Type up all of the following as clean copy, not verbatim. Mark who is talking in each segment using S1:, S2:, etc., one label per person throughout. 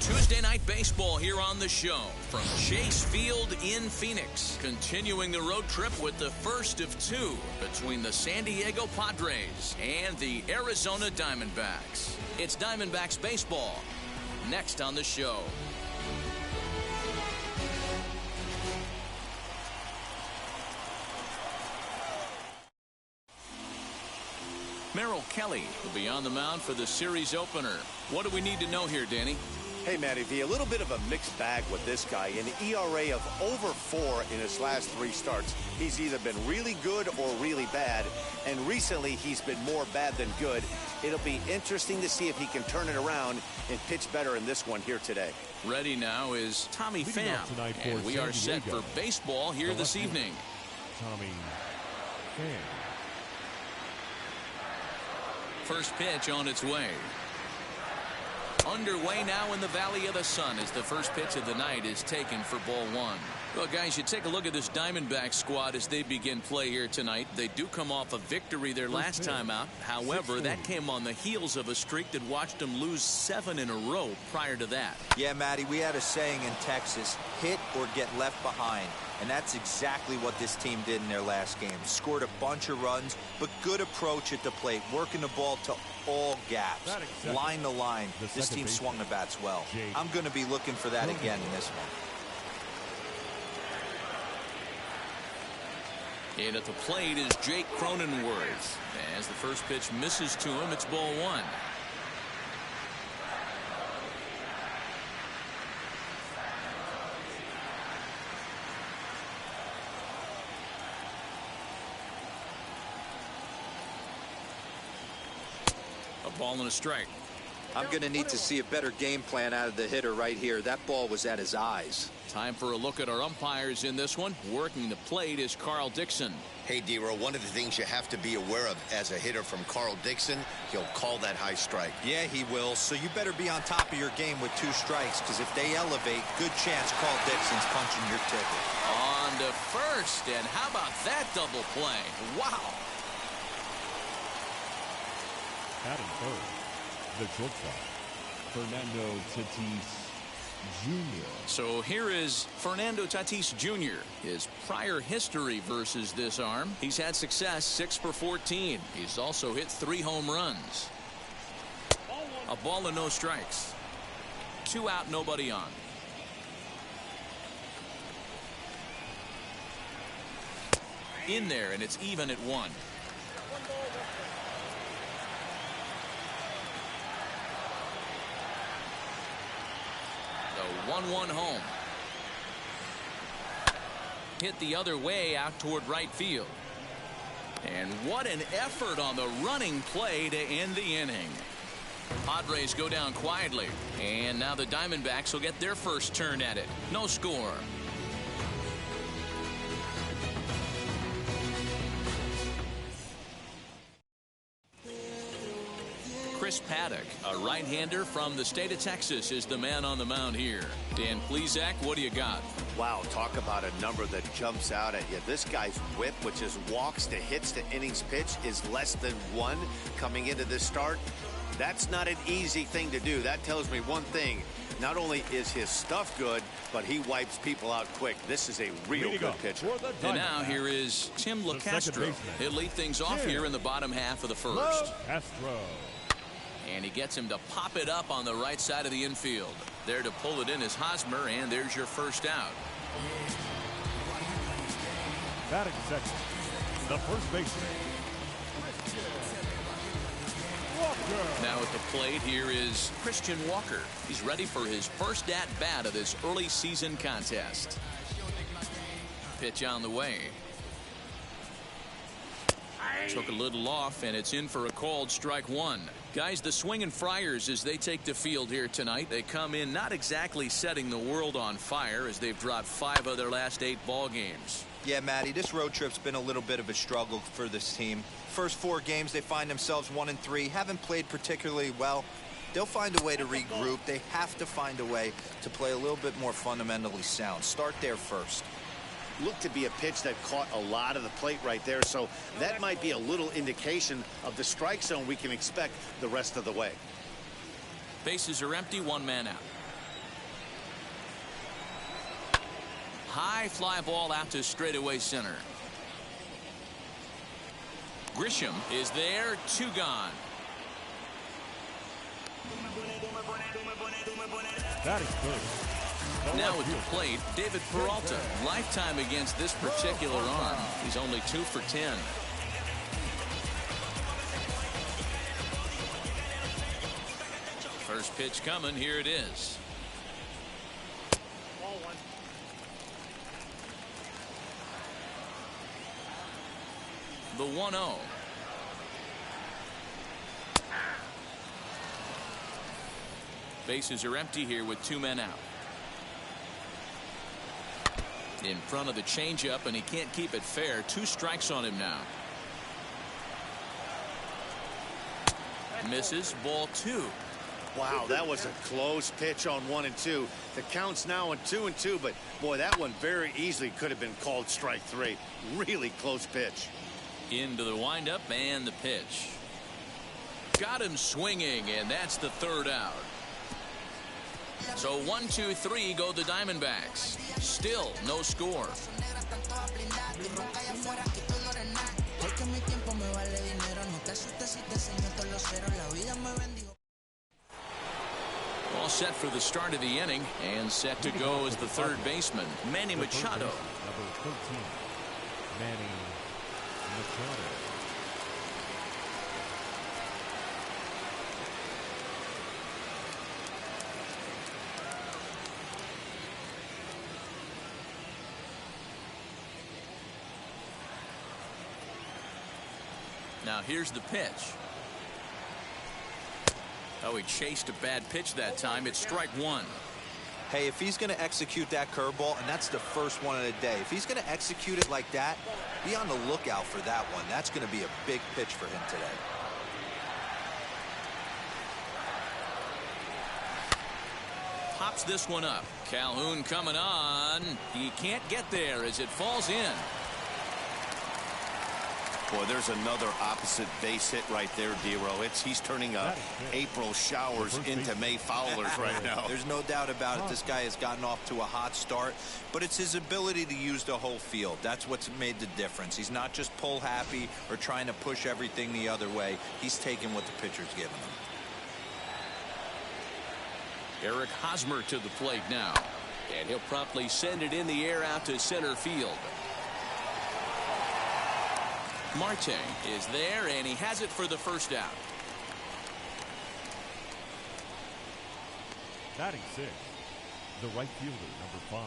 S1: Tuesday night baseball here on the show from Chase Field in Phoenix. Continuing the road trip with the first of two between the San Diego Padres and the Arizona Diamondbacks. It's Diamondbacks baseball next on the show. Merrill Kelly will be on the mound for the series opener. What do we need to know here, Danny?
S2: Hey, Matty V, a little bit of a mixed bag with this guy. An ERA of over 4 in his last 3 starts. He's either been really good or really bad, and recently he's been more bad than good. It'll be interesting to see if he can turn it around and pitch better in this one here today.
S1: Ready now is Tommy Pham, and we are set for baseball here this evening.
S3: Tommy Pham.
S1: First pitch on its way. Underway now in the Valley of the Sun as the first pitch of the night is taken for ball 1. Well, guys, you take a look at this Diamondback squad as they begin play here tonight. They do come off a victory their last time out. However, that came on the heels of a streak that watched them lose 7 in a row prior to that.
S4: Yeah, Matty, we had a saying in Texas, hit or get left behind. And that's exactly what this team did in their last game. Scored a bunch of runs, but good approach at the plate, working the ball to all gaps, line to line. This team swung the bats well. I'm going to be looking for that again in this one.
S1: And at the plate is Jake Cronenworth. As the first pitch misses to him, it's ball 1. Ball and a strike.
S4: I'm going to need to see a better game plan out of the hitter right here. That ball was at his eyes.
S1: Time for a look at our umpires in this one. Working the plate is Carl Dixon.
S5: Hey, D-Row, one of the things you have to be aware of as a hitter from Carl Dixon, he'll call that high strike.
S4: Yeah, he will. So you better be on top of your game with 2 strikes, because if they elevate, good chance Carl Dixon's punching your ticket.
S1: On to first, and how about that double play? Wow.
S3: Batting third, the shortstop, Fernando Tatis Jr.
S1: So here is Fernando Tatis Jr. His prior history versus this arm. He's had success 6 for 14. He's also hit 3 home runs. A ball and no strikes. 2 out, nobody on. In there, and it's even at 1. The 1-1 home. Hit the other way out toward right field. And what an effort on the running play to end the inning. Padres go down quietly. And now the Diamondbacks will get their first turn at it. No score. Chris Paddock, a right-hander from the state of Texas, is the man on the mound here. Dan Plesac, what do you got?
S2: Wow, talk about a number that jumps out at you. This guy's whip, which is walks to hits to innings pitch, is less than 1 coming into this start. That's not an easy thing to do. That tells me one thing. Not only is his stuff good, but he wipes people out quick. This is a real good pitcher.
S1: And now here is Tim LeCastro. He'll lead things off here in the bottom half of the first.
S3: Castro.
S1: And he gets him to pop it up on the right side of the infield. There to pull it in is Hosmer, and there's your first out.
S3: Batting second, the first baseman, Walker.
S1: Now at the plate, here is Christian Walker. He's ready for his first at-bat of this early season contest. Pitch on the way. Took a little off, and it's in for a called strike 1. Guys, the Swinging Friars, as they take the field here tonight, they come in not exactly setting the world on fire, as they've dropped 5 of their last 8 ball games.
S4: Yeah, Matty, this road trip's been a little bit of a struggle for this team. First 4 games, they find themselves 1-3, haven't played particularly well. They'll find a way to regroup. They have to find a way to play a little bit more fundamentally sound. Start there first.
S2: Looked to be a pitch that caught a lot of the plate right there, so that might be a little indication of the strike zone we can expect the rest of the way.
S1: Bases are empty, 1 man out. High fly ball out to straightaway center. Grisham is there, 2 gone.
S3: That is good.
S1: Now at the plate, David Peralta. Lifetime against this particular arm. He's only 2 for 10. First pitch coming. Here it is. The 1-0. Bases are empty here with 2 men out. In front of the changeup, and he can't keep it fair. 2 strikes on him now. Misses. Ball 2.
S2: Wow, that was a close pitch on 1 and 2. The count's now on 2 and 2, but boy, that one very easily could have been called strike 3. Really close pitch.
S1: Into the windup and the pitch. Got him swinging, and that's the 3rd out. So 1, 2, 3 go the Diamondbacks. Still no score. All set for the start of the inning, and set to go as the 3rd baseman, Manny Machado.
S3: Number 13, Manny Machado.
S1: Now here's the pitch. Oh, he chased a bad pitch that time. It's strike 1.
S4: Hey, if he's going to execute that curveball, and that's the first one of the day, if he's going to execute it like that, be on the lookout for that one. That's going to be a big pitch for him today.
S1: Pops this one up. Calhoun coming on. He can't get there as it falls in.
S2: Boy, there's another opposite base hit right there, D-Row. He's turning April showers into May foulers right now.
S4: There's no doubt about it. This guy has gotten off to a hot start, but it's his ability to use the whole field. That's what's made the difference. He's not just pull happy or trying to push everything the other way. He's taking what the pitcher's giving him.
S1: Eric Hosmer to the plate now, and he'll promptly send it in the air out to center field. Marte is there, and he has it for the 1st out.
S3: Batting 6, the right fielder, number 5.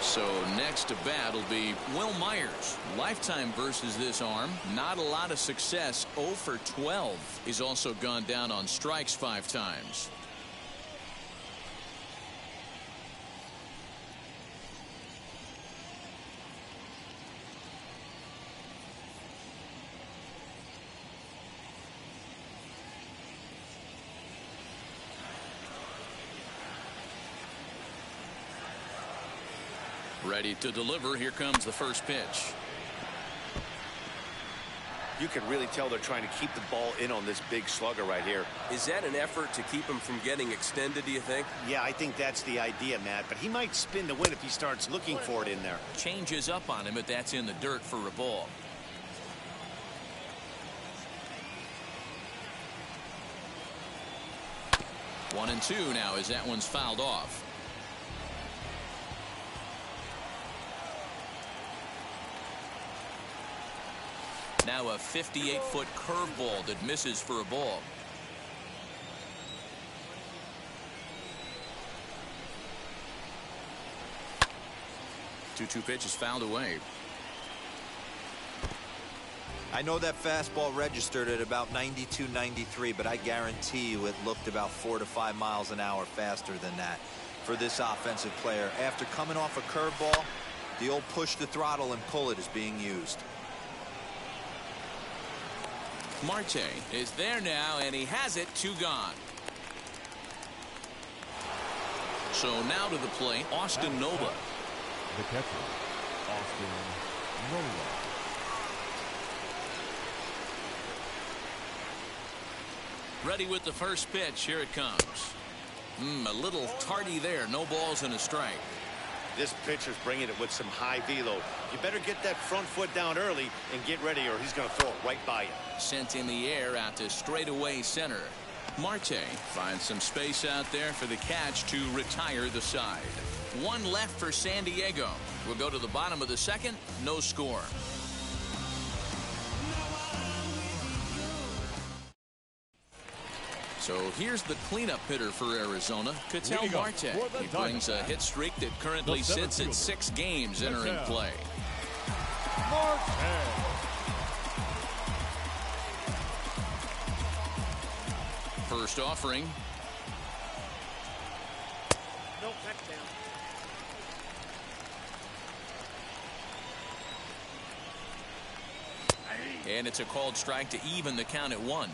S1: So next to bat will be Will Myers. Lifetime versus this arm. Not a lot of success. 0 for 12. He's also gone down on strikes 5 times. Ready to deliver. Here comes the first pitch.
S2: You can really tell they're trying to keep the ball in on this big slugger right here.
S6: Is that an effort to keep him from getting extended, do you think?
S2: Yeah, I think that's the idea, Matt. But he might spin to win if he starts looking for it in there.
S1: Changes up on him, but that's in the dirt for a ball. One and 2 now as that one's fouled off. Now a 58-foot curveball that misses for a ball. Two pitches fouled away.
S4: I know that fastball registered at about 92, 93, but I guarantee you it looked about 4 to 5 miles an hour faster than that for this offensive player. After coming off a curveball, the old push the throttle and pull it is being used.
S1: Marte is there now, and he has it. 2 gone. So now to the plate, Austin Nova.
S3: The catcher, Austin Nova.
S1: Ready with the first pitch. Here it comes. A little tardy there. No balls and a strike.
S2: This pitcher's bringing it with some high velo. You better get that front foot down early and get ready, or he's going to throw it right by you.
S1: Sent in the air out to straightaway center. Marte finds some space out there for the catch to retire the side. One left for San Diego. We'll go to the bottom of the second. No score. So here's the cleanup hitter for Arizona, Ketel Marte. He brings a hit streak that currently sits at 6 games entering play. First offering.
S7: No, back down.
S1: And it's a called strike to even the count at 1.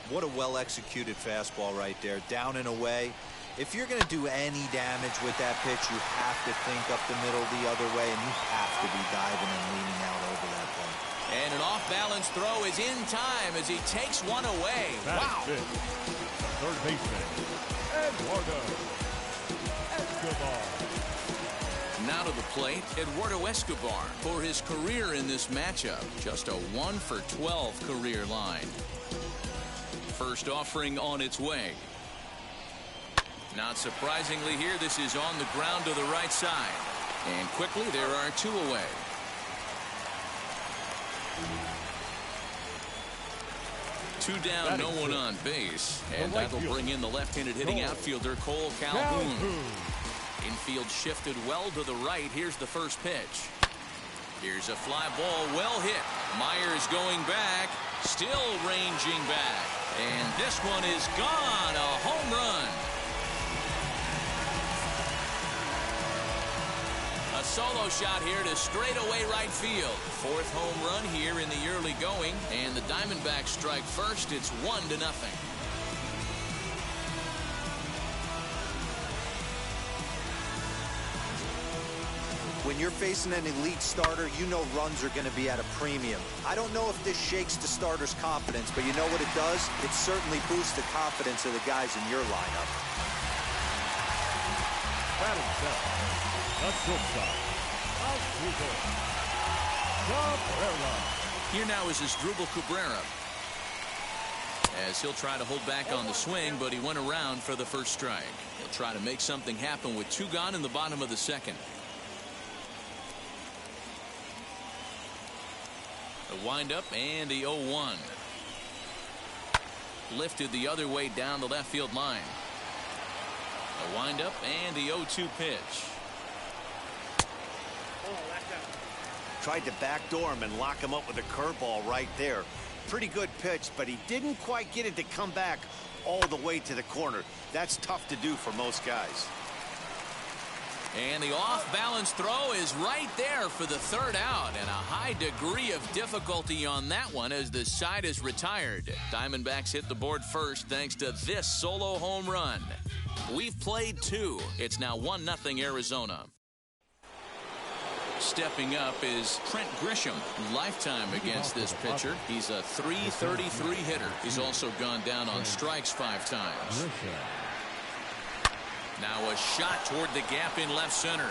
S4: What a well-executed fastball right there, down and away. If you're going to do any damage with that pitch, you have to think up the middle the other way, and you have to be diving and leaning out over that point.
S1: And an off-balance throw is in time as he takes one away. Wow.
S3: Third baseman, Eduardo Escobar.
S1: Now to the plate, Eduardo Escobar for his career in this matchup. Just a 1-for-12 career line. First offering on its way. Not surprisingly here, this is on the ground to the right side. And quickly, there are 2 away. Two down, no one on base. And that'll bring in the left-handed hitting outfielder, Cole Calhoun. Infield shifted well to the right. Here's the first pitch. Here's a fly ball, well hit. Myers going back, still ranging back. And this one is gone, a home run. A solo shot here to straightaway right field. 4th home run here in the early going. And the Diamondbacks strike first. It's 1-0.
S4: When you're facing an elite starter, you know runs are going to be at a premium. I don't know if this shakes the starter's confidence, but you know what it does? It certainly boosts the confidence of the guys in your lineup.
S3: Batting center, the shortstop, Cabrera.
S1: Here now is Asdrubal Cabrera, as he'll try to hold back on the swing, but he went around for the first strike. He'll try to make something happen with 2 gone in the bottom of the second. The windup and the 0-1. Lifted the other way down the left field line. A windup and the 0-2 pitch.
S2: Tried to backdoor him and lock him up with a curveball right there. Pretty good pitch, but he didn't quite get it to come back all the way to the corner. That's tough to do for most guys.
S1: And the off-balance throw is right there for the 3rd out, and a high degree of difficulty on that one as the side is retired. Diamondbacks hit the board first thanks to this solo home run. We've played 2. It's now 1-0 Arizona. Stepping up is Trent Grisham. Lifetime against this pitcher. He's a .333 hitter. He's also gone down on strikes 5 times. Now a shot toward the gap in left center.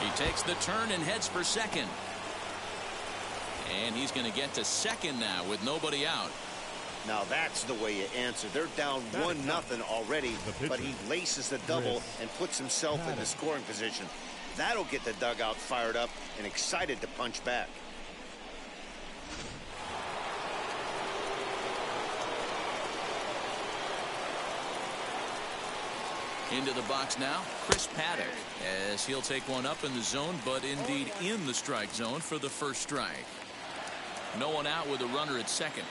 S1: He takes the turn and heads for second. And he's going to get to second now with nobody out.
S2: Now that's the way you answer. They're down 1-0 already, but he laces the double and puts himself in the scoring position. That'll get the dugout fired up and excited to punch back.
S1: Into the box now, Chris Paddock, as he'll take one up in the zone, but indeed in the strike zone for the first strike. No one out with a runner at second.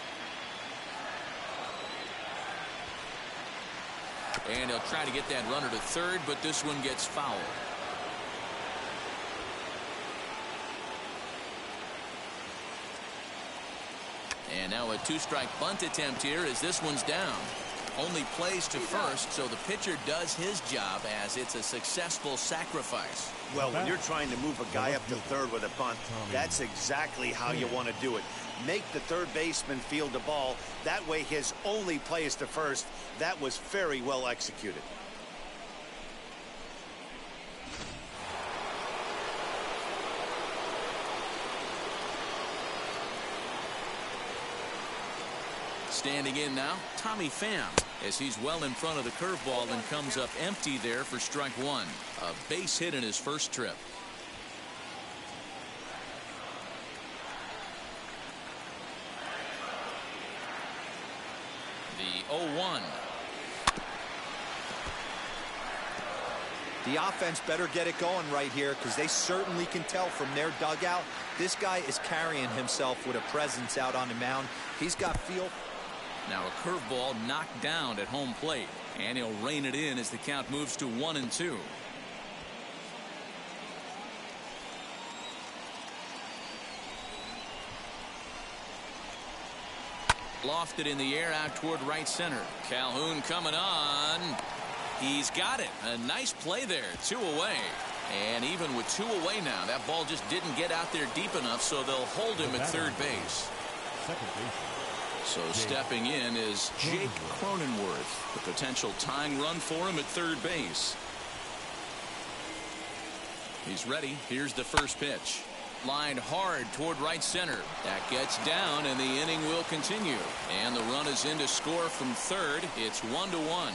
S1: And he'll try to get that runner to third, but this one gets fouled. And now a 2-strike bunt attempt here as this one's down. only plays to first, so the pitcher does his job as it's a successful sacrifice.
S2: Well, when you're trying to move a guy up to third with a bunt, that's exactly how you want to do it. Make the third baseman field the ball. That way his only play is to first. That was very well executed.
S1: Standing in now, Tommy Pham, as he's well in front of the curveball and comes up empty there for strike one. A base hit in his first trip. The 0-1.
S4: The offense better get it going right here, because they certainly can tell from their dugout this guy is carrying himself with a presence out on the mound. He's got feel.
S1: Now a curveball knocked down at home plate, and he'll rein it in as the count moves to 1-2. Lofted in the air out toward right center. Calhoun coming on. He's got it. A nice play there. 2 away. And even with 2 away now, that ball just didn't get out there deep enough, so they'll hold him at third base.
S3: Second base.
S1: So stepping in is Jake Cronenworth. The potential tying run for him at third base. He's ready. Here's the first pitch. Lined hard toward right center. That gets down, and the inning will continue. And the run is in to score from third. It's 1-1.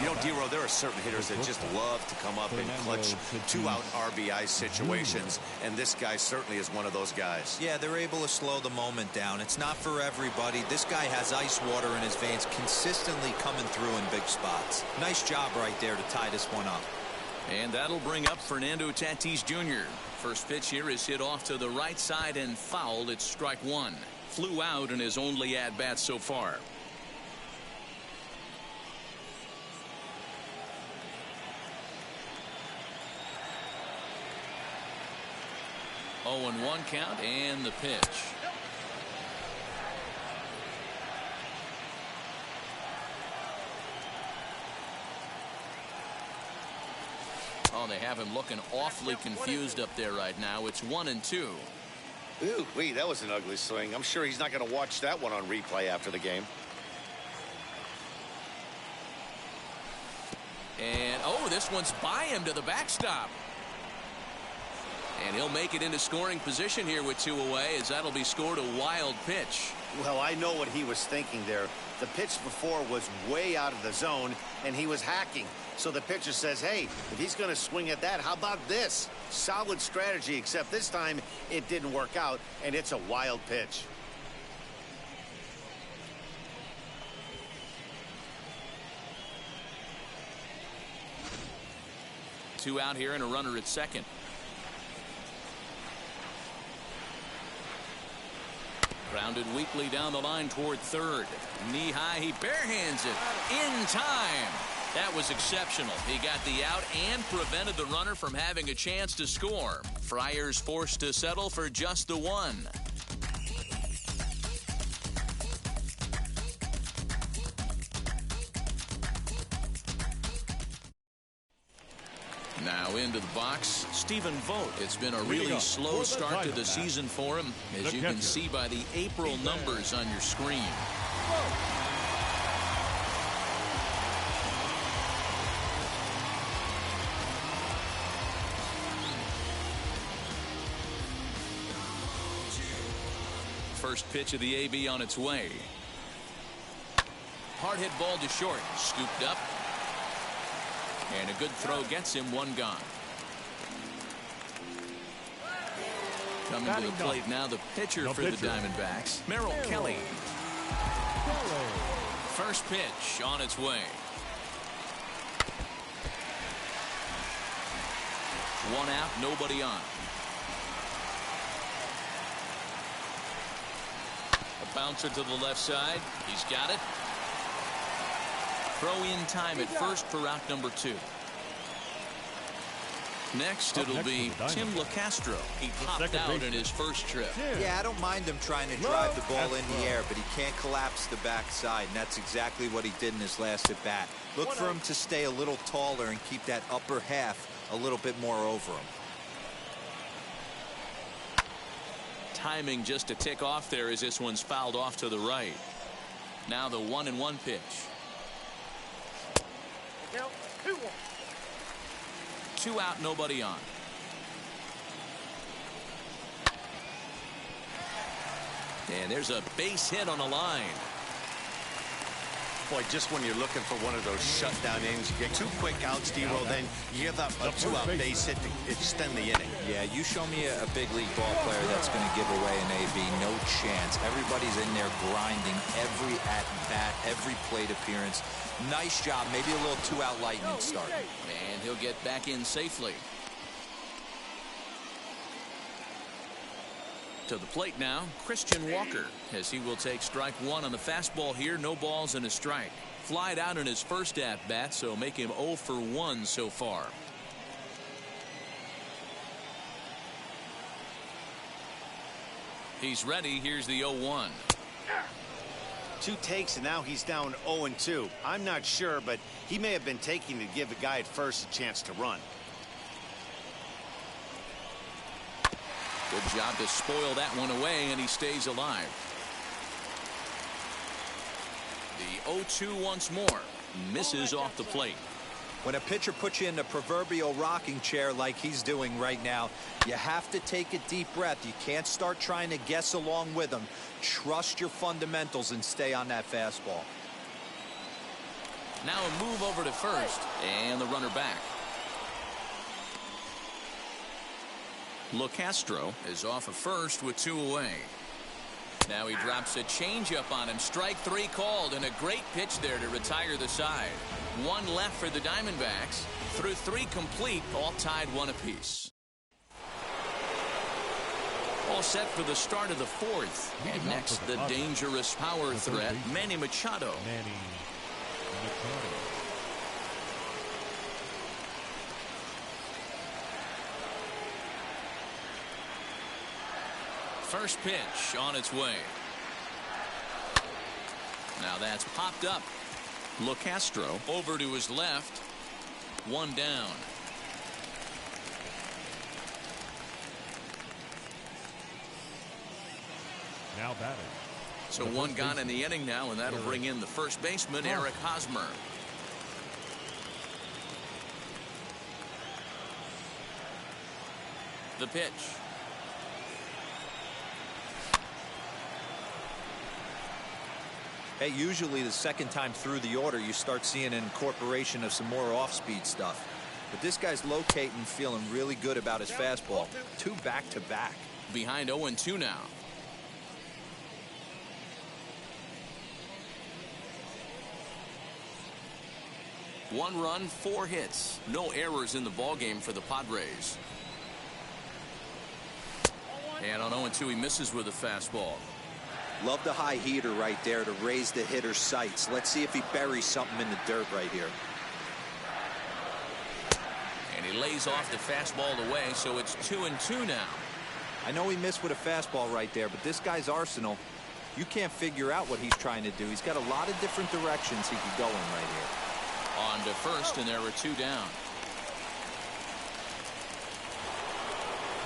S2: You know, D-Row, there are certain hitters that just love to come up in clutch 2-out RBI situations, and this guy certainly is one of those guys.
S4: Yeah, they're able to slow the moment down. It's not for everybody. This guy has ice water in his veins, consistently coming through in big spots. Nice job right there to tie this one up.
S1: And that'll bring up Fernando Tatis Jr. First pitch here is hit off to the right side and fouled. It's strike one. Flew out in his only at-bat so far. Oh, and 1 count, and the pitch. Oh, they have him looking awfully confused up there right now. It's 1-2.
S2: Ooh, wait, that was an ugly swing. I'm sure he's not going to watch that one on replay after the game.
S1: And, oh, this one's by him to the backstop. And he'll make it into scoring position here with 2 away, as that'll be scored a wild pitch.
S2: Well, I know what he was thinking there. The pitch before was way out of the zone, and he was hacking. So the pitcher says, hey, if he's going to swing at that, how about this? Solid strategy, except this time it didn't work out, and it's a wild pitch.
S1: Two out here and a runner at second. Grounded weakly down the line toward third. Knee high, he barehands it in time. That was exceptional. He got the out and prevented the runner from having a chance to score. Friars forced to settle for just the one. Now into the box, Stephen Vogt. It's been a really slow start to the season for him, as you can see by the April numbers on your screen. First pitch of the AB on its way. Hard hit ball to short, scooped up. And a good throw gets him, one gone. Coming to the plate now, the pitcher for the Diamondbacks, Merrill Kelly. First pitch on its way. One out, nobody on. A bouncer to the left side. He's got it. Throw in time at first for out number 2. Next, it'll be Tim LeCastro. He popped out in his first trip.
S4: Yeah, I don't mind him trying to drive the ball in the air, but he can't collapse the backside, and that's exactly what he did in his last at bat. Look for him to stay a little taller and keep that upper half a little bit more over him.
S1: Timing just a tick off there as this one's fouled off to the right. Now the 1-1 pitch.
S7: Now 2-1.
S1: 2 out, nobody on. And there's a base hit on the line.
S2: Boy, just when you're looking for one of those shutdown innings, you get 2 quick outs, D-Roll, then you give up a 2-out base hit to extend the inning.
S4: Yeah, you show me a big league ball player that's going to give away an AB, no chance. Everybody's in there grinding every at-bat, every plate appearance. Nice job, maybe a little 2-out lightning start.
S1: And he'll get back in safely. To the plate now, Christian Walker, as he will take strike 1 on the fastball here. No balls and a strike. Flied out in his first at-bat, so make him 0 for 1 so far. He's ready. Here's the 0-1.
S2: 2 takes, and now he's down 0-2. I'm not sure, but he may have been taking to give the guy at first a chance to run.
S1: Good job to spoil that one away, and he stays alive. The 0-2 once more. Misses off the plate.
S4: When a pitcher puts you in the proverbial rocking chair like he's doing right now, you have to take a deep breath. You can't start trying to guess along with him. Trust your fundamentals and stay on that fastball.
S1: Now a move over to first, and the runner back. LeCastro is off of first with 2 away. Now he drops a changeup on him. Strike 3 called, and a great pitch there to retire the side. 1 left for the Diamondbacks. Through 3 complete, all tied 1 apiece. All set for the start of the 4th. And next, the dangerous power threat, Manny Machado. First pitch on its way. Now that's popped up. LeCastro over to his left. 1 down.
S3: Now batting.
S1: So 1 gone in the inning now, and that'll bring in the first baseman, Eric Hosmer. The pitch.
S4: Hey, usually the second time through the order, you start seeing an incorporation of some more off-speed stuff. But this guy's locating, feeling really good about his fastball. 2 back-to-back.
S1: Behind 0-2 now. One run, 4 hits. No errors in the ballgame for the Padres. And on 0-2, he misses with a fastball.
S4: Love the high heater right there to raise the hitter's sights. Let's see if he buries something in the dirt right here.
S1: And he lays off the fastball away, so it's 2-2 now.
S4: I know he missed with a fastball right there, but this guy's arsenal, you can't figure out what he's trying to do. He's got a lot of different directions he could go in right here.
S1: On to first, and there are 2 down.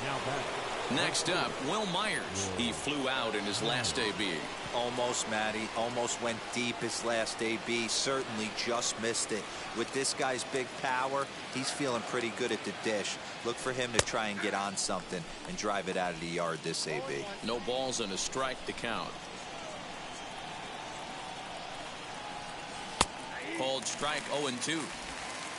S3: Now back.
S1: Next up, Will Myers. He flew out in his last AB.
S4: Almost, Matty. Almost went deep his last AB. Certainly just missed it. With this guy's big power, he's feeling pretty good at the dish. Look for him to try and get on something and drive it out of the yard this AB.
S1: No balls and a strike to count. Called strike 0-2.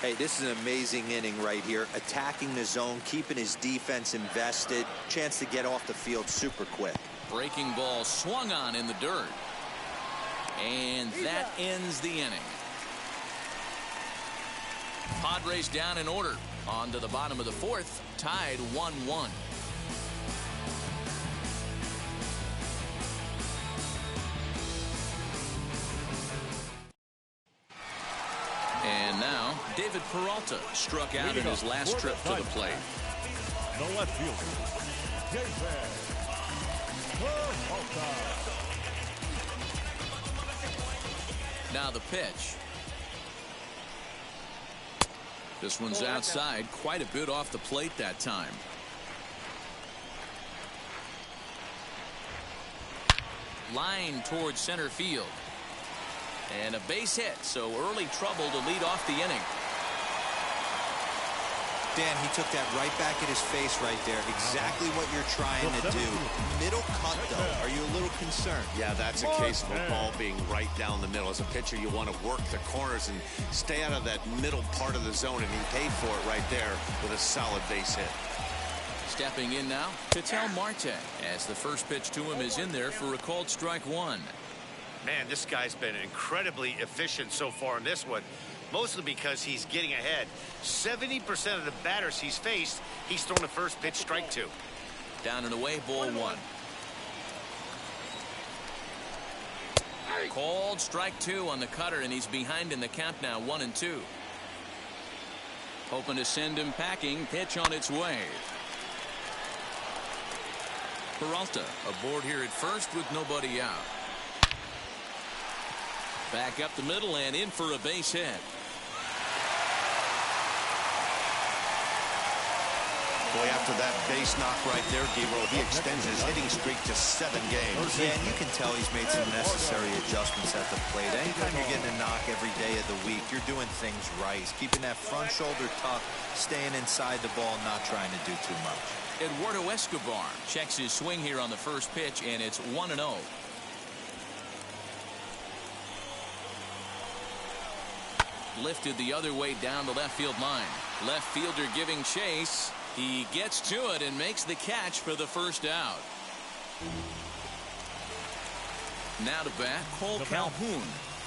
S4: Hey, this is an amazing inning right here. Attacking the zone, keeping his defense invested. Chance to get off the field super quick.
S1: Breaking ball swung on in the dirt. And that ends the inning. Padres down in order. On to the bottom of the 4th. Tied 1-1. And now, David Peralta struck out in his last trip to the plate.
S3: The left fielder, David Peralta.
S1: Now the pitch. This one's outside, quite a bit off the plate that time. Line towards center field. And a base hit, so early trouble to lead off the inning.
S4: Dan, he took that right back at his face right there. Exactly what you're trying to do. Middle cut, though. Are you a little concerned?
S2: Yeah, that's a case of a ball being right down the middle. As a pitcher, you want to work the corners and stay out of that middle part of the zone, and he paid for it right there with a solid base hit.
S1: Stepping in now, Ketel Marte, as the first pitch to him is in there for a called strike one.
S2: Man, this guy's been incredibly efficient so far in this one, mostly because he's getting ahead. 70% of the batters he's faced, he's thrown the first pitch strike to.
S1: Down and away, ball one. Called strike two on the cutter, and he's behind in the count now, 1-2. Hoping to send him packing. Pitch on its way. Peralta aboard here at first with nobody out. Back up the middle and in for a base hit.
S2: Boy, after that base knock right there, Gabriel, he extends his hitting streak to 7 games.
S4: Yeah, and you can tell he's made some necessary adjustments at the plate. Anytime you're getting a knock every day of the week, you're doing things right. He's keeping that front shoulder tucked, staying inside the ball, not trying to do too much.
S1: Eduardo Escobar checks his swing here on the first pitch, and it's 1-0. Lifted the other way down the left field line. Left fielder giving chase. He gets to it and makes the catch for the first out. Now to bat, Cole Calhoun.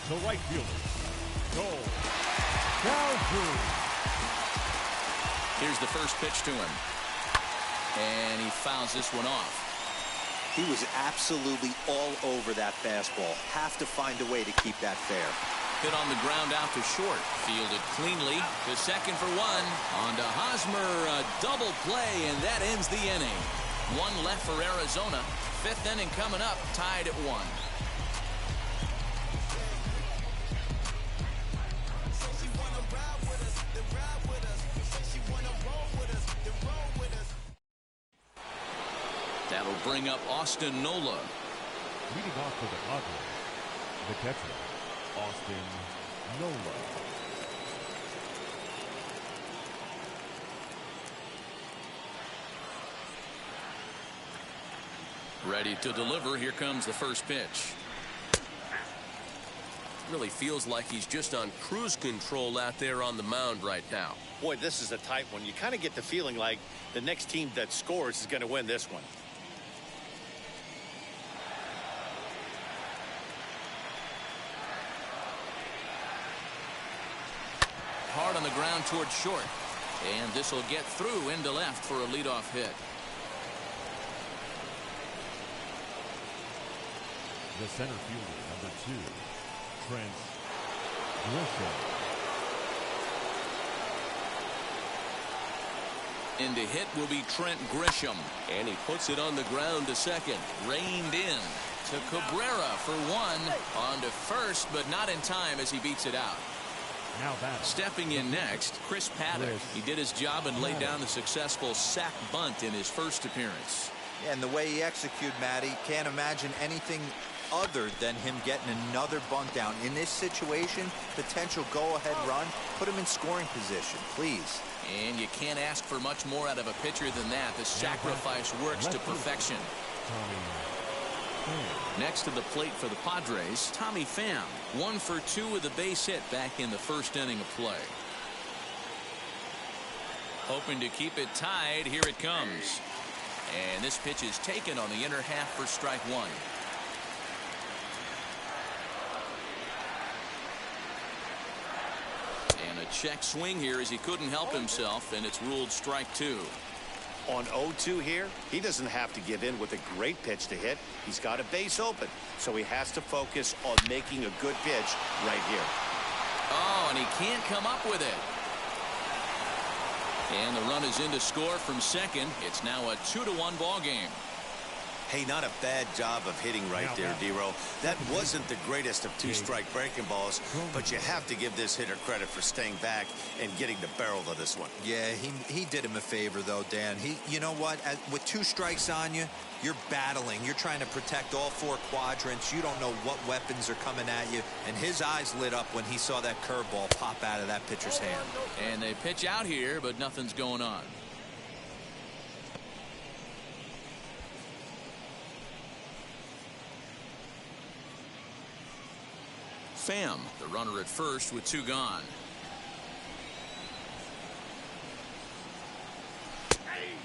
S3: The right fielder, Cole Calhoun.
S1: Here's the first pitch to him. And he fouls this one off.
S4: He was absolutely all over that fastball. Have to find a way to keep that fair.
S1: Hit on the ground out to short. Fielded cleanly to second for one. On to Hosmer, a double play, and that ends the inning. One left for Arizona. Fifth inning coming up, tied at 1. That'll bring up Austin Nola.
S3: Leading off for the Padres, the catcher, Austin Nola.
S1: Ready to deliver. Here comes the first pitch.
S6: Really feels like he's just on cruise control out there on the mound right now.
S2: Boy, this is a tight one. You kind of get the feeling like the next team that scores is going to win this one.
S1: Hard on the ground toward short. And this will get through into left for a leadoff hit.
S3: The center fielder, number 2, Trent Grisham.
S1: In to hit will be Trent Grisham.
S6: And he puts it on the ground to second.
S1: Reined in to Cabrera for one. On to first, but not in time as he beats it out.
S3: Now batting.
S1: Stepping in next, Chris Paddock. He did his job and laid down the successful sac bunt in his first appearance.
S4: Yeah, and the way he executed, Matty, can't imagine anything other than him getting another bunt down. In this situation, potential go-ahead run, put him in scoring position, please.
S1: And you can't ask for much more out of a pitcher than that. The sacrifice works to perfection. Next to the plate for the Padres, Tommy Pham. 1 for 2 with a base hit back in the first inning of play. Hoping to keep it tied. Here it comes. And this pitch is taken on the inner half for strike one. And a check swing here as he couldn't help himself, and it's ruled strike two.
S2: On 0-2 here, he doesn't have to give in with a great pitch to hit. He's got a base open, so he has to focus on making a good pitch right here.
S1: Oh, and he can't come up with it. And the run is in to score from second. It's now a 2-1 ball game.
S2: Hey, not a bad job of hitting right there, D-Row. That wasn't the greatest of two-strike breaking balls, but you have to give this hitter credit for staying back and getting the barrel of this one.
S4: Yeah, he did him a favor, though, Dan. You know what? With 2 strikes on you, you're battling. You're trying to protect all 4 quadrants. You don't know what weapons are coming at you. And his eyes lit up when he saw that curveball pop out of that pitcher's hand.
S1: And they pitch out here, but nothing's going on. Pham, the runner at first with 2 gone.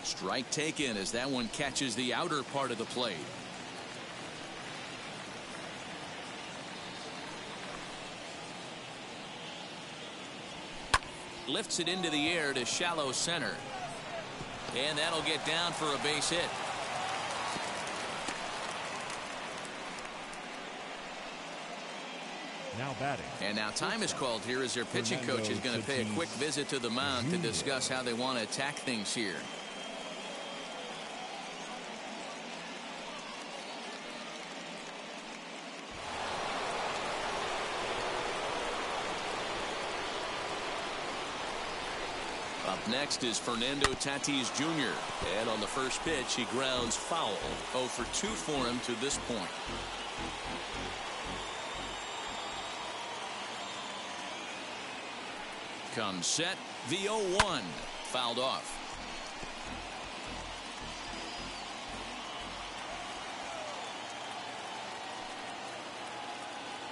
S1: Strike taken as that one catches the outer part of the plate. Lifts it into the air to shallow center. And that'll get down for a base hit.
S3: Now batting.
S1: And now time is called here as their pitching coach is going to pay a quick visit to the mound to discuss how they want to attack things here. Up next is Fernando Tatis Jr. And on the first pitch, he grounds foul. 0 for 2 for him to this point. Comes set, the 0-1, fouled off.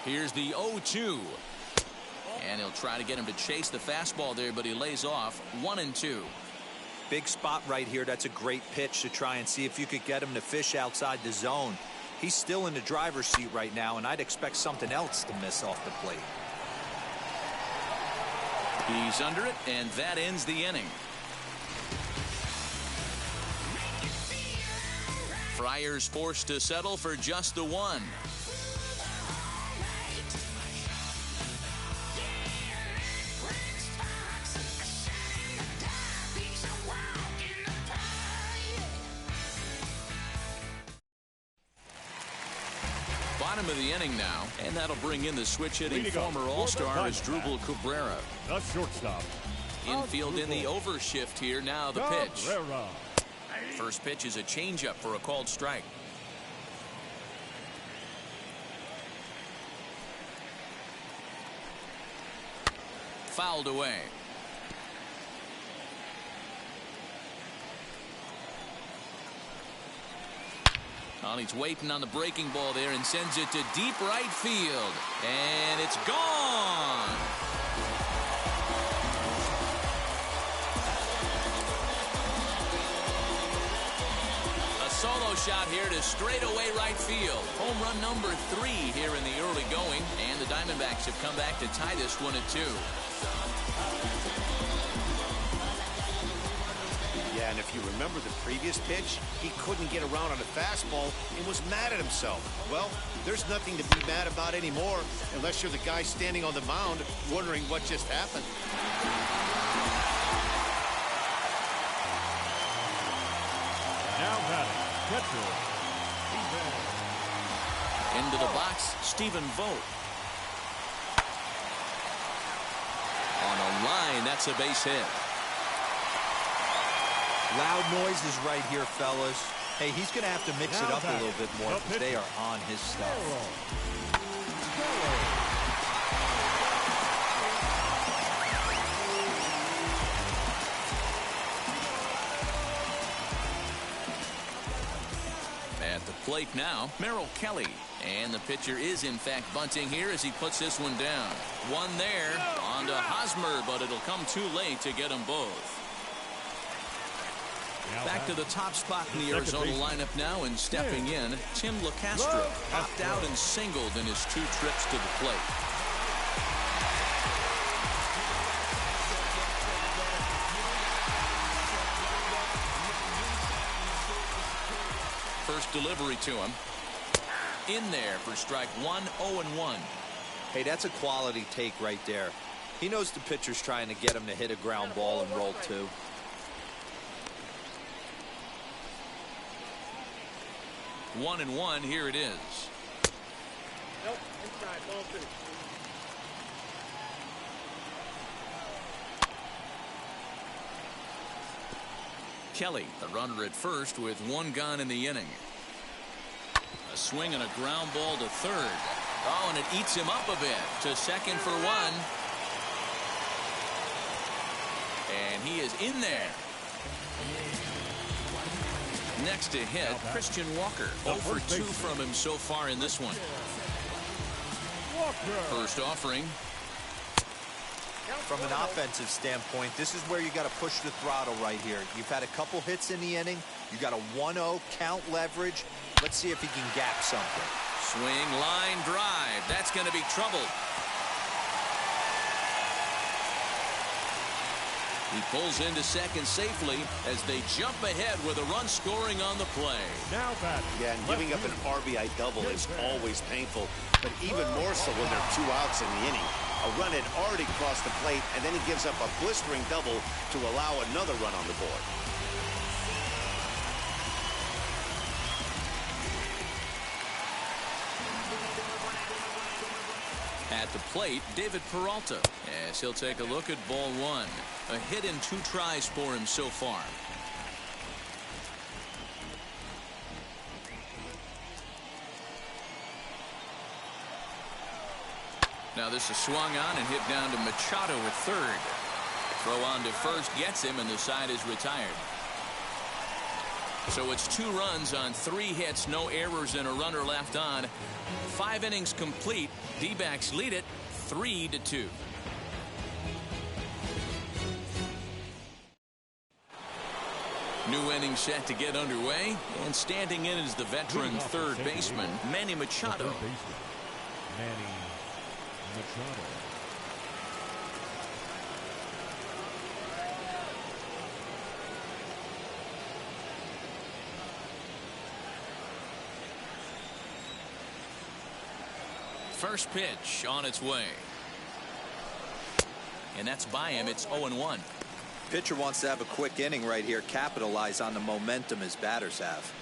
S1: Here's the 0-2. And he'll try to get him to chase the fastball there, but he lays off. 1-2.
S4: Big spot right here. That's a great pitch to try and see if you could get him to fish outside the zone. He's still in the driver's seat right now, and I'd expect something else to miss off the plate.
S1: He's under it, and that ends the inning. Friars forced to settle for just the 1. Bottom of the inning now, and that'll bring in the switch-hitting former All-Star Asdrubal Cabrera.
S3: The shortstop.
S1: Infield in the overshift here. Now the pitch. First pitch is a changeup for a called strike. Fouled away. Well, he's waiting on the breaking ball there and sends it to deep right field. And it's gone. A solo shot here to straightaway right field. Home run number 3 here in the early going. And the Diamondbacks have come back to tie this one at 2.
S2: Yeah, and if you remember the previous pitch, he couldn't get around on a fastball and was mad at himself. Well, there's nothing to be mad about anymore unless you're the guy standing on the mound wondering what just happened.
S3: Now batting, catcher.
S1: Into the box, Stephen Vogt. On a line, that's a base hit.
S4: Loud noises right here, fellas. Hey, he's going to have to mix it up a little bit more because they are on his stuff.
S1: At the plate now, Merrill Kelly. And the pitcher is, in fact, bunting here as he puts this one down. One there, on to Hosmer, but it'll come too late to get them both. Back to the top spot in the Arizona lineup now, and stepping in, Tim LeCastro popped out and singled in his 2 trips to the plate. First delivery to him. In there for strike 1, 0-1.
S4: Hey, that's a quality take right there. He knows the pitcher's trying to get him to hit a ground ball and roll too.
S1: One and one, here it is.
S7: Nope, inside, ball finished.
S1: Kelly, the runner at first with one gone in the inning. A swing and a ground ball to third. Oh, and it eats him up a bit to second for one. And he is in there. Next to hit, Christian Walker. 0 for 2 from him so far in this one. First offering.
S4: From an offensive standpoint, this is where you got to push the throttle right here. You've had a couple hits in the inning. You got a 1-0 count leverage. Let's see if he can gap something.
S1: Swing, line drive. That's going to be trouble. He pulls into second safely as they jump ahead with a run scoring on the play.
S3: Now batting.
S2: Yeah, and giving up an RBI double is always painful, but even more so when there are 2 outs in the inning. A run had already crossed the plate, and then he gives up a blistering double to allow another run on the board.
S1: At the plate, David Peralta, as he'll take a look at ball 1. A hit in 2 tries for him so far. Now this is swung on and hit down to Machado at third. Throw on to first gets him, and the side is retired. So it's 2 runs on 3 hits, no errors, and a runner left on. 5 innings complete. D-backs lead it 3-2. New inning set to get underway, and standing in is the veteran third baseman, Manny Machado.
S3: Manny Machado.
S1: First pitch on its way. And that's by him. It's 0-1.
S4: Pitcher wants to have a quick inning right here, capitalize on the momentum his batters have.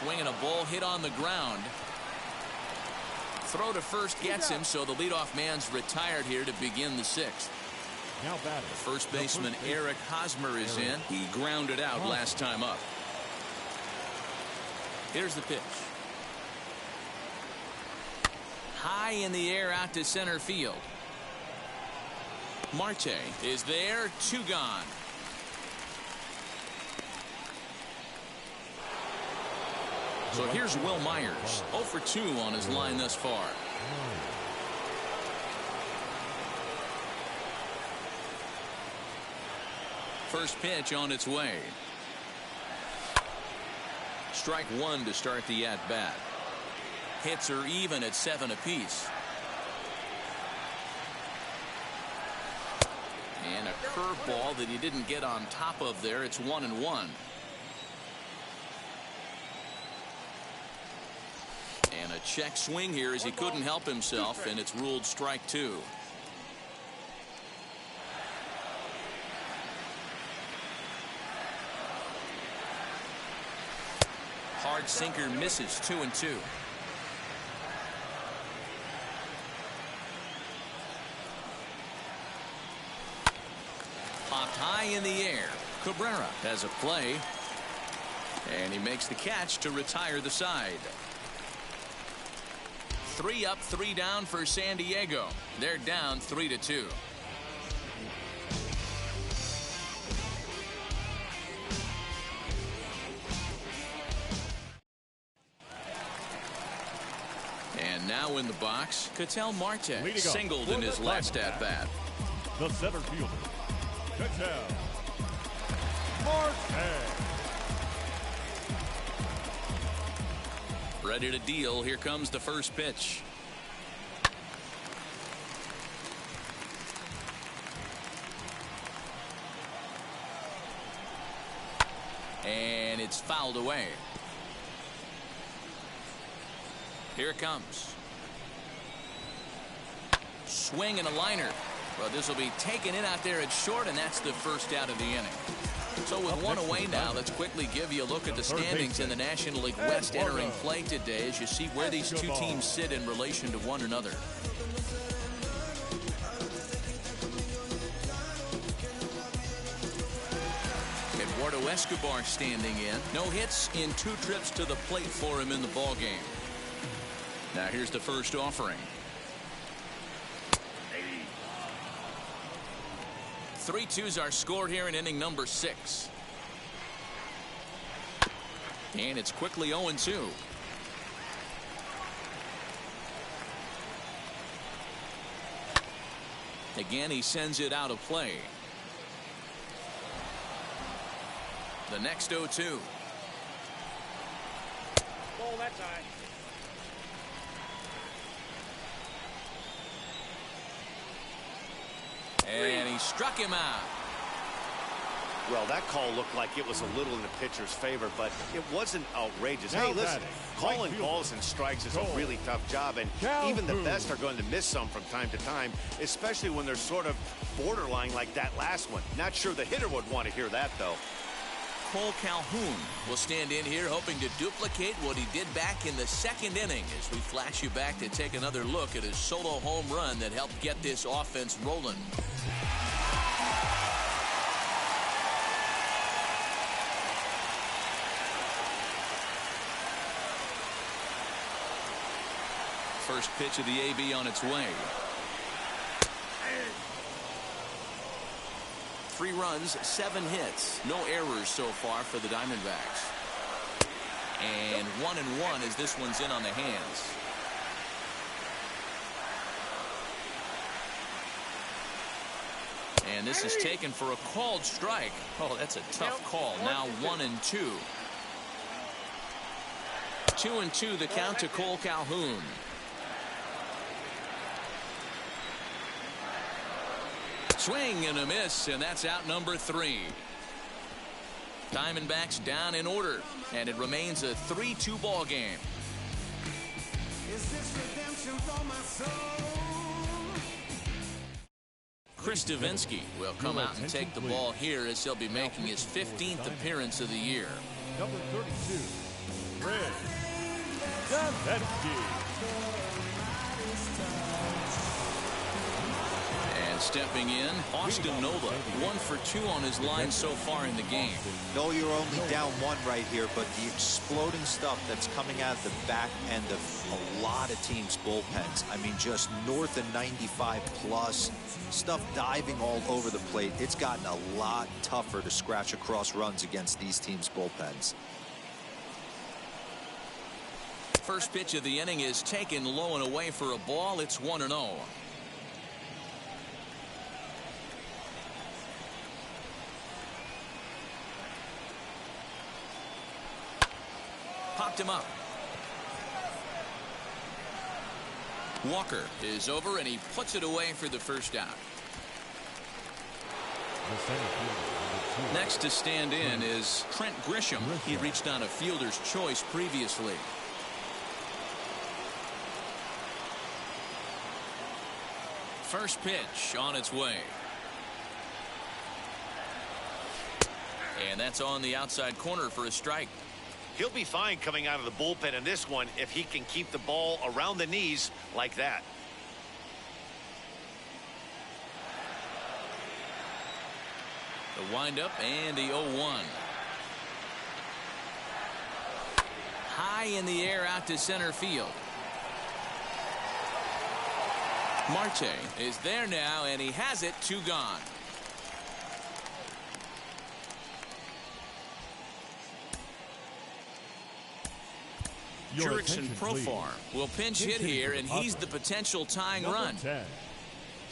S1: Swinging a ball hit on the ground. Throw to first gets him, so the leadoff man's retired here to begin the 6th.
S3: Now batting.
S1: First baseman Eric Hosmer is in. He grounded out last time up. Here's the pitch. High in the air out to center field. Marte is there, 2 gone. So here's Will Myers, 0 for 2 on his line thus far. First pitch on its way. Strike 1 to start the at-bat. Hits are even at 7 apiece. And a curveball that he didn't get on top of there. It's 1-1. And a check swing here as he couldn't help himself, and it's ruled strike 2. Hard sinker misses, 2-2. Popped high in the air. Cabrera has a play, and he makes the catch to retire the side. 3 up, 3 down for San Diego. They're down 3-2. And now in the box, Ketel Marte singled in his last at-bat.
S3: The center fielder, Ketel Marte.
S1: Ready to deal. Here comes the first pitch. And it's fouled away. Here it comes. swing and a liner. Well, this will be taken in out there at short, and that's the first out of the inning. So with one away now, let's quickly give you a look at the standings in the National League West entering play today as you see where these two teams sit in relation to one another. Eduardo Escobar standing in. No hits in 2 trips to the plate for him in the ballgame. Now here's the first offering. 3-2s are scored here in inning number 6. And it's quickly 0-2. Again, he sends it out of play. The next 0-2.
S7: Ball that time.
S1: And he struck him out.
S2: Well, that call looked like it was a little in the pitcher's favor, but it wasn't outrageous. Hey, listen, calling balls and strikes is a really tough job, and even the best are going to miss some from time to time, especially when they're sort of borderline like that last one. Not sure the hitter would want to hear that, though.
S1: Cole Calhoun will stand in here hoping to duplicate what he did back in the 2nd inning as we flash you back to take another look at his solo home run that helped get this offense rolling. First pitch of the AB on its way. 3 runs, 7 hits, no errors so far for the Diamondbacks. And 1-1 as this one's in on the hands. And this is taken for a called strike. Oh, that's a tough call. Now 1-2. 2-2 the count to Cole Calhoun. Swing and a miss, and that's out number 3. Diamondbacks down in order, and it remains a 3-2 ball game. Chris Davinsky will come out and take the ball here as he'll be making his 15th appearance of the year.
S3: Number 32, Chris Davinsky.
S1: Stepping in, Austin Nova, 1 for 2 on his line so far in the game.
S4: No, you're only down 1 right here, but the exploding stuff that's coming out of the back end of a lot of teams' bullpens. I mean, just north of 95 plus, stuff diving all over the plate. It's gotten a lot tougher to scratch across runs against these teams' bullpens.
S1: First pitch of the inning is taken low and away for a ball. It's 1-0. Popped him up. Walker is over, and he puts it away for the first out. Next to stand in is Trent Grisham. He reached on a fielder's choice previously. First pitch on its way. And that's on the outside corner for a strike.
S2: He'll be fine coming out of the bullpen in this one if he can keep the ball around the knees like that.
S1: The windup and the 0-1. High in the air out to center field. Marte is there now, and he has it. 2 gone. Jurickson Profar will pinch hit here, and he's the potential tying run.
S3: 10,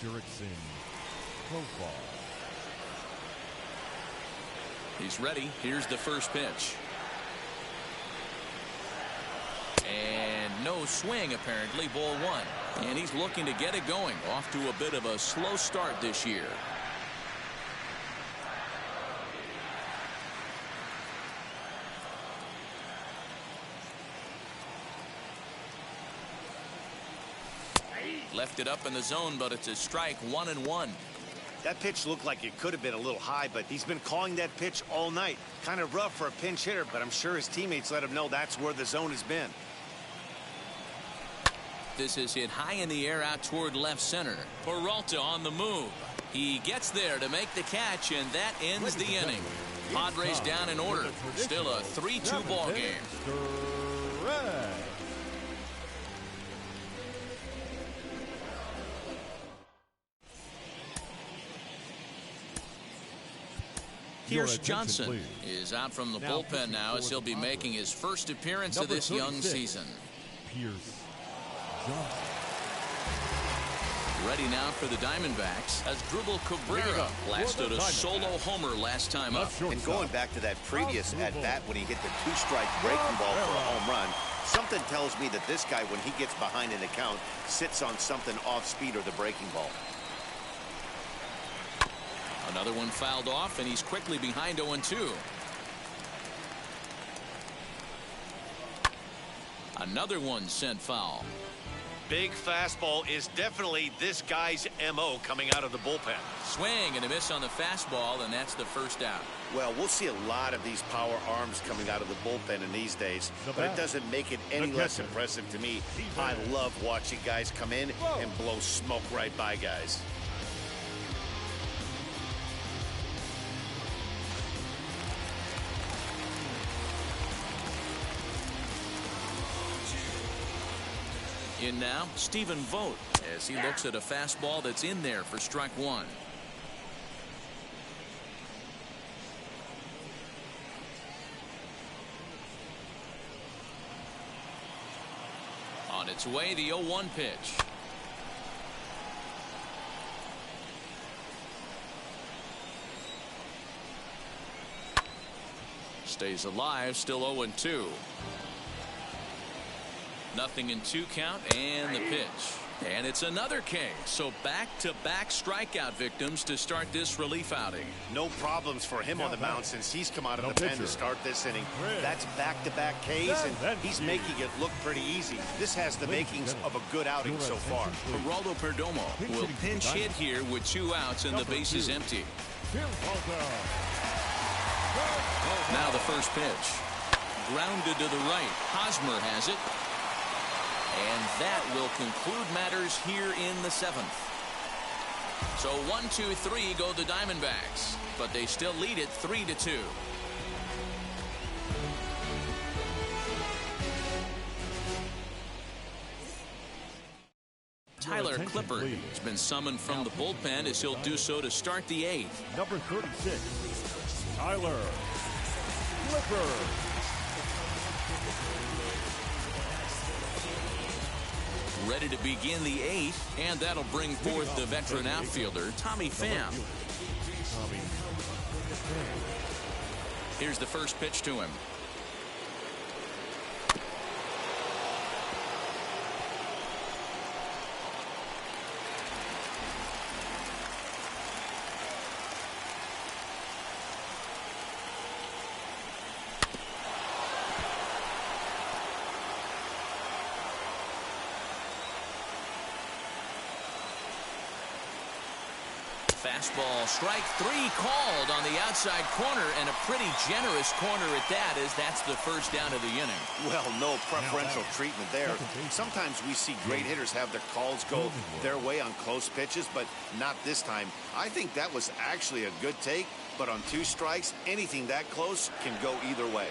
S3: Jurickson Profar.
S1: He's ready. Here's the first pitch. And no swing, apparently. Ball 1. And he's looking to get it going. Off to a bit of a slow start this year. Left it up in the zone, but it's a strike, 1-1.
S2: That pitch looked like it could have been a little high, but he's been calling that pitch all night. Kind of rough for a pinch hitter, but I'm sure his teammates let him know that's where the zone has been.
S1: This is hit high in the air out toward left center. Peralta on the move. He gets there to make the catch, and that ends the inning. Padres down in order. Still a 3-2 ball game. Pierce Johnson is out from the bullpen now as he'll be making his first appearance of this young season.
S3: Pierce Johnson.
S1: Ready now for the Diamondbacks as Dribble Cabrera blasted a solo homer last time up.
S2: And going back to that previous at-bat when he hit the two-strike breaking ball for a home run, something tells me that this guy, when he gets behind in the count, sits on something off-speed or the breaking ball.
S1: Another one fouled off, and he's quickly behind 0-2. Another one sent foul.
S2: Big fastball is definitely this guy's MO coming out of the bullpen.
S1: Swing and a miss on the fastball, and that's the first out.
S2: Well, we'll see a lot of these power arms coming out of the bullpen in these days, but it doesn't make it any less impressive to me. I love watching guys come in and blow smoke right by guys.
S1: In now, Stephen Vogt as he looks at a fastball that's in there for strike one. On its way, the 0-1 pitch. Stays alive, still 0-2. Nothing in 2 count, and the pitch. And it's another K. So back-to-back strikeout victims to start this relief outing.
S2: No problems for him on the mound since he's come out of the pen to start this inning. That's back-to-back Ks, and he's making it look pretty easy. This has the makings of a good outing so far.
S1: Geraldo Perdomo will pinch hit here with 2 outs and the bases empty. Now the first pitch. Grounded to the right. Hosmer has it. And that will conclude matters here in the 7th. So 1-2-3 go the Diamondbacks, but they still lead it 3-2. Tyler Clippard has been summoned from the bullpen as he'll do so to start the 8th.
S3: Number 36, Tyler Clippard.
S1: Ready to begin the 8th, and that'll bring forth the veteran outfielder, Tommy Pham. Here's the first pitch to him. Fastball, strike 3 called on the outside corner, and a pretty generous corner at that, as that's the first down of the inning.
S2: Well, no preferential treatment there. Sometimes we see great hitters have their calls go their way on close pitches, but not this time. I think that was actually a good take, but on 2 strikes, anything that close can go either way.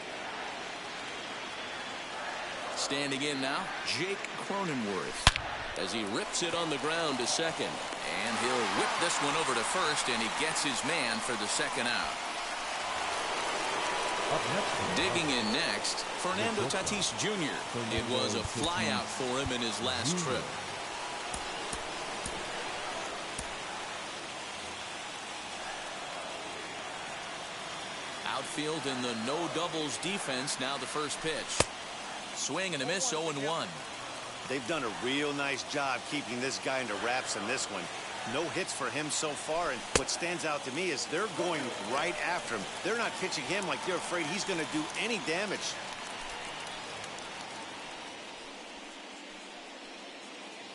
S1: Standing in now, Jake Cronenworth, as he rips it on the ground to second. And he'll whip this one over to first, and he gets his man for the second out. Digging in next, Fernando Tatis Jr. It was a flyout for him in his last trip. Outfield in the no doubles defense. Now the first pitch. Swing and a miss, 0-1.
S2: They've done a real nice job keeping this guy under wraps in this one. No hits for him so far, and what stands out to me is they're going right after him. They're not pitching him like they're afraid he's going to do any damage.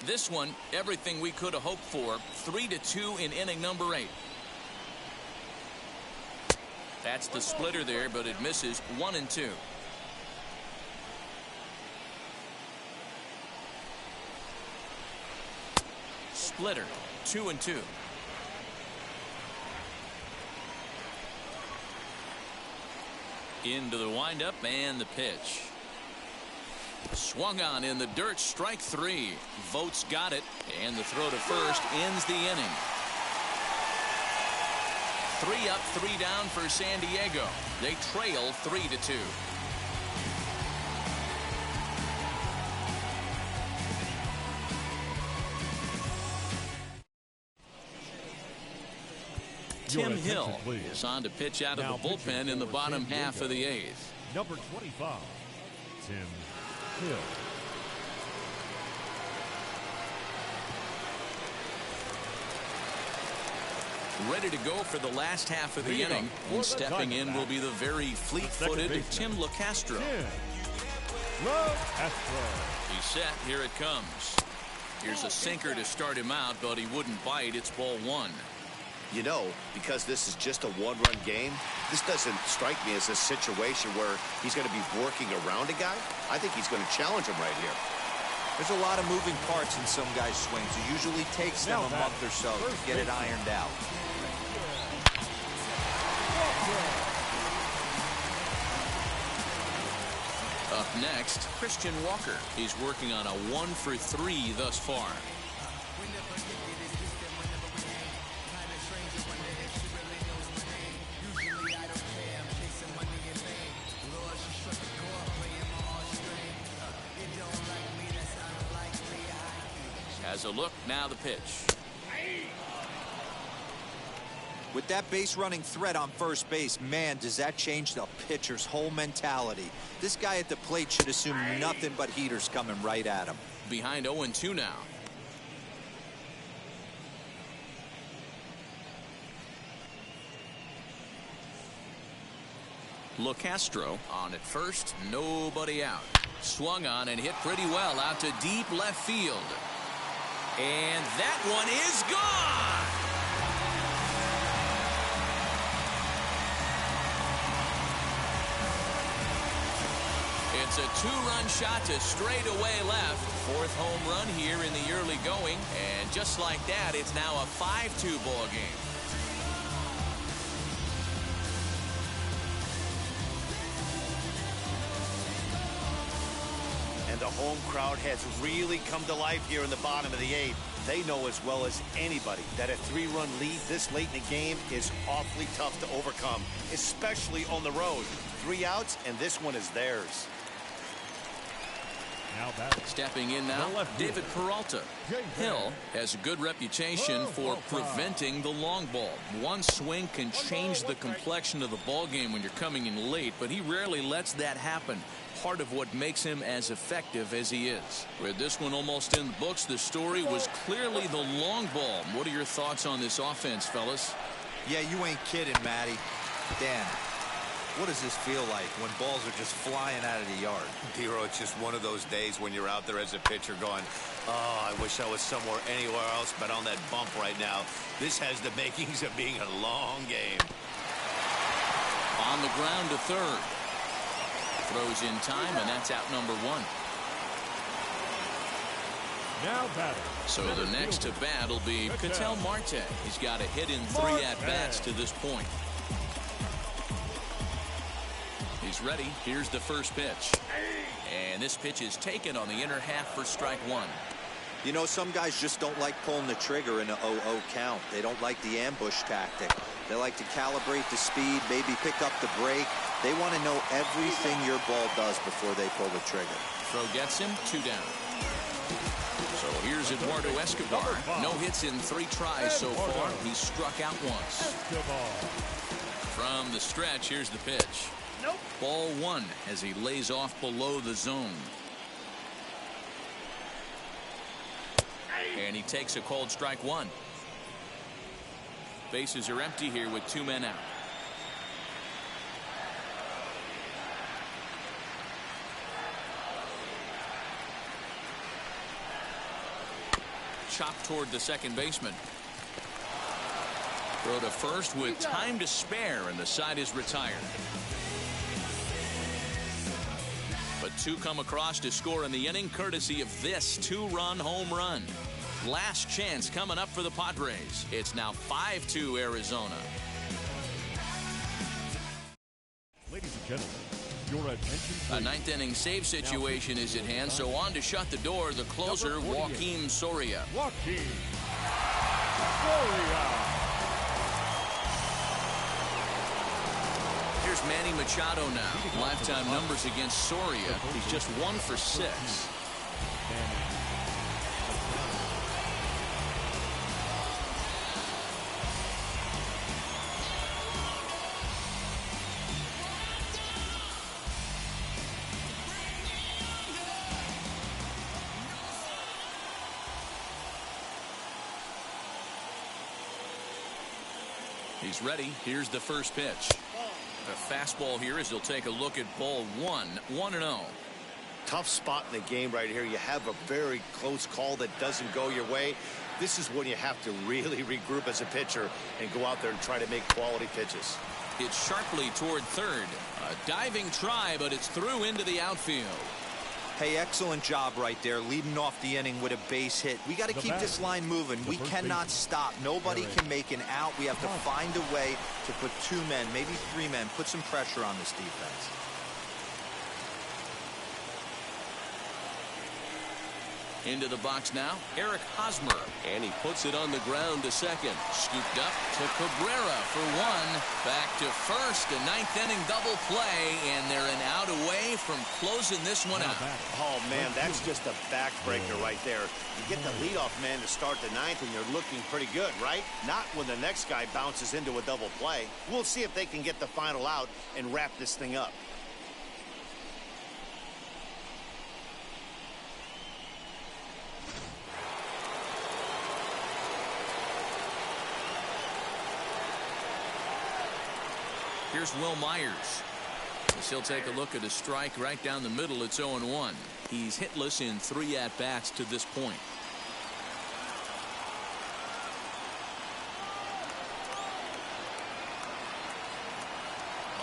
S1: This one, everything we could have hoped for. 3-2 in inning number 8. That's the splitter there, but it misses. 1-2. Splitter. 2-2. Into the windup and the pitch. Swung on in the dirt. Strike 3. Votes got it, and the throw to first ends the inning. 3 up, 3 down for San Diego. They trail 3-2. Tim Hill is on to pitch out of the bullpen in the bottom half of the 8th.
S3: Number 25, Tim Hill.
S1: Ready to go for the last half of the inning, and stepping in will be the very fleet-footed Tim LeCastro. He's set. Here it comes. Here's a sinker to start him out, but he wouldn't bite. It's ball 1.
S2: You know, because this is just a one-run game, this doesn't strike me as a situation where he's going to be working around a guy. I think he's going to challenge him right here.
S4: There's a lot of moving parts in some guys' swings. It usually takes them a month or so to get it ironed out.
S1: Up next, Christian Walker. He's working on a 1-for-3 thus far. Has a look, now the pitch.
S4: With that base running threat on first base, man, does that change the pitcher's whole mentality. This guy at the plate should assume nothing but heaters coming right at him.
S1: Behind 0-2 now. LeCastro on at first, nobody out. Swung on and hit pretty well out to deep left field. And that one is gone! It's a 2-run shot to straightaway left. 4th home run here in the early going. And just like that, it's now a 5-2 ball game.
S2: And the home crowd has really come to life here in the bottom of the 8th. They know as well as anybody that a 3-run lead this late in the game is awfully tough to overcome, especially on the road. 3 outs, and this one is theirs.
S1: Stepping in now, David Peralta. Hill has a good reputation for preventing the long ball. One swing can change the complexion of the ball game when you're coming in late, but he rarely lets that happen. Part of what makes him as effective as he is. With this one almost in the books, the story was clearly the long ball. What are your thoughts on this offense, fellas?
S4: Yeah, you ain't kidding, Matty. Dan, what does this feel like when balls are just flying out of the yard?
S2: Hero, it's just one of those days when you're out there as a pitcher going, oh, I wish I was somewhere anywhere else but on that bump right now. This has the makings of being a long game.
S1: On the ground to third. Throws in time, and that's out number 1.
S3: Now batting.
S1: So the next to bat will be Ketel Marte. He's got a hit in 3 at-bats to this point. He's ready. Here's the first pitch. And this pitch is taken on the inner half for strike 1.
S4: You know, some guys just don't like pulling the trigger in an 0-0 count. They don't like the ambush tactic. They like to calibrate the speed, maybe pick up the break. They want to know everything your ball does before they pull the trigger.
S1: Throw gets him, 2 down. So here's Eduardo Escobar. No hits in 3 tries so far. He's struck out once. From the stretch, here's the pitch. Ball 1 as he lays off below the zone. And he takes a cold strike 1. Bases are empty here with 2 men out. chopped toward the second baseman. Throw to first with time to spare, and the side is retired. But two come across to score in the inning, courtesy of this two-run home run. Last chance coming up for the Padres. It's now 5-2 Arizona.
S3: Ladies and gentlemen, your attention please.
S1: A ninth-inning save situation is at hand, so on to shut the door, the closer, Joaquin Soria.
S3: Joaquin Soria.
S1: Here's Manny Machado now. Lifetime numbers against Soria. He's just 1 for 6. He's ready. Here's the first pitch. A fastball here as he'll take a look at ball 1. 1-0.
S2: Tough spot in the game right here. You have a very close call that doesn't go your way. This is when you have to really regroup as a pitcher and go out there and try to make quality pitches.
S1: It's sharply toward third. A diving try, but it's through into the outfield.
S4: Hey, excellent job right there, leading off the inning with a base hit. We got to keep this line moving. We cannot stop. Nobody can make an out. We have to find a way to put 2 men, maybe 3 men, put some pressure on this defense.
S1: Into the box now, Eric Hosmer.
S6: And he puts it on the ground to second.
S1: Scooped up to Cabrera for 1. Back to first, a ninth-inning double play, and they're an out away from closing this one out.
S2: Oh, man, that's just a backbreaker right there. You get the leadoff man to start the ninth, and you're looking pretty good, right? Not when the next guy bounces into a double play. We'll see if they can get the final out and wrap this thing up.
S1: Here's Will Myers. As he'll take a look at a strike right down the middle. It's 0-1. He's hitless in 3 at-bats to this point.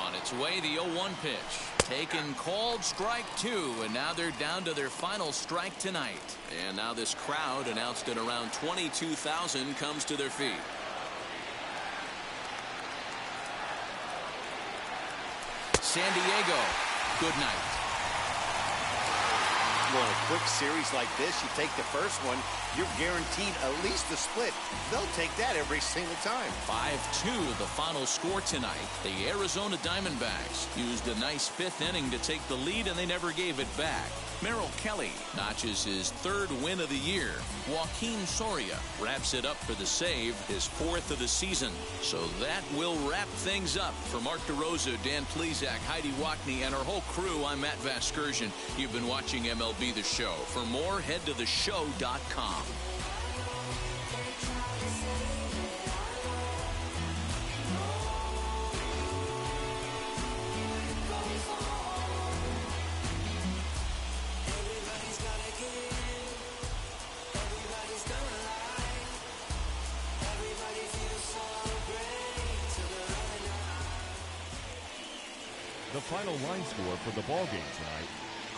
S1: On its way, the 0-1 pitch. Taken, called, strike 2, and now they're down to their final strike tonight. And now this crowd, announced at around 22,000, comes to their feet. San Diego, good night.
S2: Well, in a quick series like this, you take the first one, you're guaranteed at least a split. They'll take that every single time.
S1: 5-2 the final score tonight. The Arizona Diamondbacks used a nice 5th inning to take the lead, and they never gave it back. Merrill Kelly notches his 3rd win of the year. Joaquin Soria wraps it up for the save, his 4th of the season. So that will wrap things up. For Mark DeRosa, Dan Plesac, Heidi Wackney, and our whole crew, I'm Matt Vasgersian. You've been watching MLB The Show. For more, head to theshow.com.
S3: The final line score for the ballgame tonight.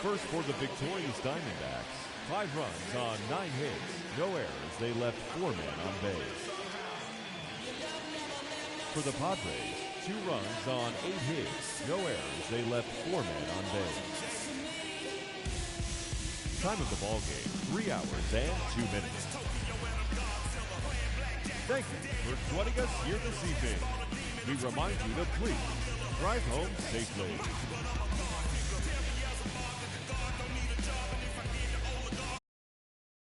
S3: First for the victorious Diamondbacks. 5 runs on 9 hits. No errors. They left 4 men on base. For the Padres, 2 runs on 8 hits. No errors. They left 4 men on base. Time of the ballgame, 3 hours and 2 minutes. Thank you for joining us here this evening. We remind you to please drive home safely.